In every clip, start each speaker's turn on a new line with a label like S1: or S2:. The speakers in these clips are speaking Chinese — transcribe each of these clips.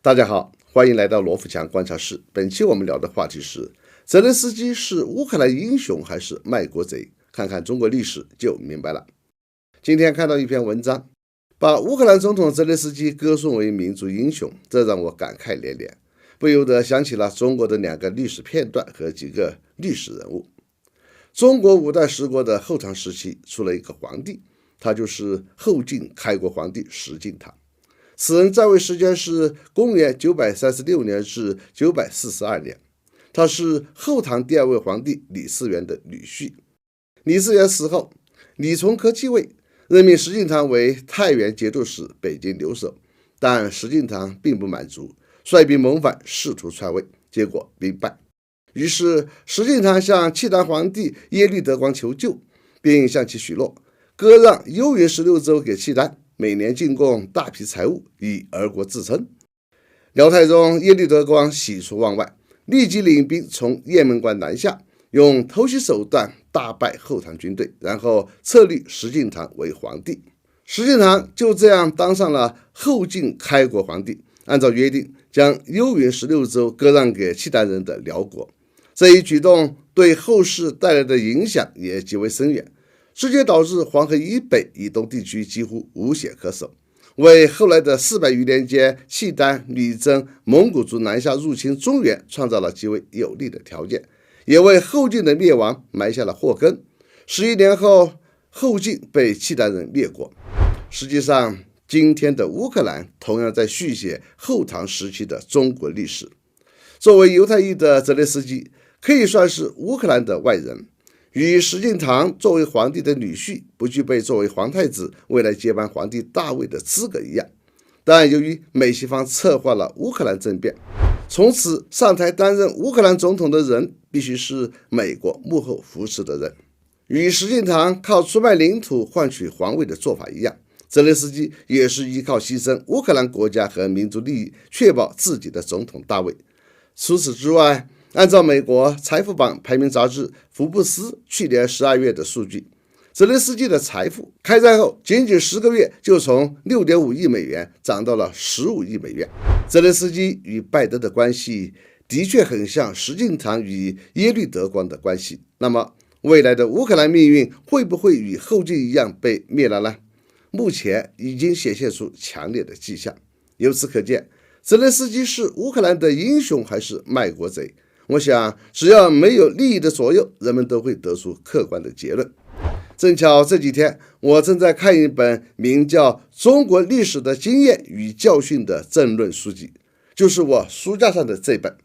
S1: 大家好，欢迎来到罗富强观察室。本期我们聊的话题是：泽连斯基是乌克兰英雄还是卖国贼？看看中国历史就明白了。今天看到一篇文章，把乌克兰总统泽连斯基歌颂为民族英雄，这让我感慨连连，不由得想起了中国的两个历史片段和几个历史人物。中国五代十国的后唐时期出了一个皇帝，他就是后晋开国皇帝石敬瑭。此人在位时间是公元936年至942年，他是后唐第二位皇帝李嗣源的女婿。李嗣源死后，李从珂继位，任命石敬瑭为太原节度使、北京留守。但石敬瑭并不满足，率兵谋反，试图篡位，结果兵败。于是石敬瑭向契丹皇帝耶律德光求救，并向其许诺割让幽云16州给契丹，每年进贡大批财物，以俄国自称。辽太宗耶律德光喜出望外，立即领兵从雁门关南下，用偷袭手段大败后唐军队，然后册立石敬瑭为皇帝。石敬瑭就这样当上了后晋开国皇帝，按照约定将幽云16州割让给契丹人的辽国。这一举动对后世带来的影响也极为深远，直接导致黄河以北以东地区几乎无险可守，为后来的400余年间契丹、女真、蒙古族南下入侵中原创造了极为有利的条件，也为后晋的灭亡埋下了祸根。11年后，后晋被契丹人灭国。实际上，今天的乌克兰同样在续写后唐时期的中国历史。作为犹太裔的泽连斯基可以算是乌克兰的外人，与石敬瑭作为皇帝的女婿不具备作为皇太子未来接班皇帝大位的资格一样。但由于美西方策划了乌克兰政变，从此上台担任乌克兰总统的人必须是美国幕后扶持的人。与石敬瑭靠出卖领土换取皇位的做法一样，泽连斯基也是依靠牺牲乌克兰国家和民族利益，确保自己的总统大位。除此之外，按照美国财富榜排名杂志福布斯去年12月的数据，泽连斯基的财富开战后仅仅10个月就从6.5亿美元涨到了15亿美元。泽连斯基与拜登的关系的确很像石敬瑭与耶律德光的关系。那么未来的乌克兰命运会不会与后晋一样被灭了呢？目前已经显现出强烈的迹象。由此可见，泽连斯基是乌克兰的英雄还是卖国贼？我想只要没有利益的左右，人们都会得出客观的结论。正巧这几天我正在看一本名叫《中国历史的经验与教训》的政论书籍，就是我书架上的这本。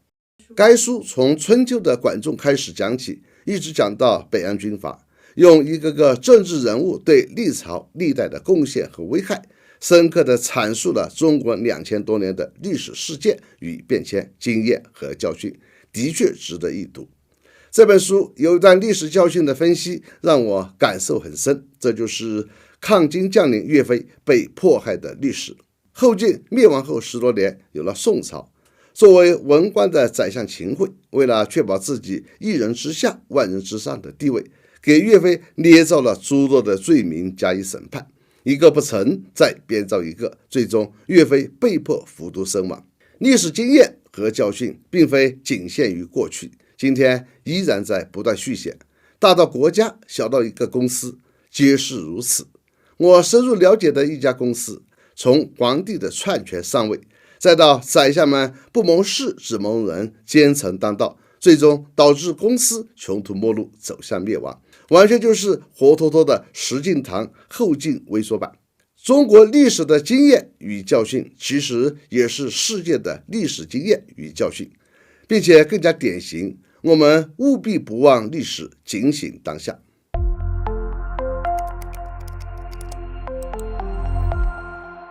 S1: 该书从春秋的管仲开始讲起，一直讲到北洋军阀，用一个个政治人物对历朝历代的贡献和危害，深刻地阐述了中国2000多年的历史事件与变迁经验和教训，的确值得一读。这本书有一段历史教训的分析让我感受很深，这就是抗金将领岳飞被迫害的历史。后晋灭亡后10多年，有了宋朝。作为文官的宰相秦桧，为了确保自己一人之下万人之上的地位，给岳飞捏造了诸多的罪名加以审判，一个不成再编造一个，最终岳飞被迫服毒身亡。历史经验和教训并非仅限于过去，今天依然在不断续写，大到国家，小到一个公司，皆是如此。我深入了解的一家公司，从皇帝的篡权上位，再到宰相们不谋事只谋人，奸臣当道，最终导致公司穷途末路，走向灭亡，完全就是活脱脱的石敬瑭后晋微缩版。中国历史的经验与教训，其实也是世界的历史经验与教训，并且更加典型。我们务必不忘历史，警醒当下。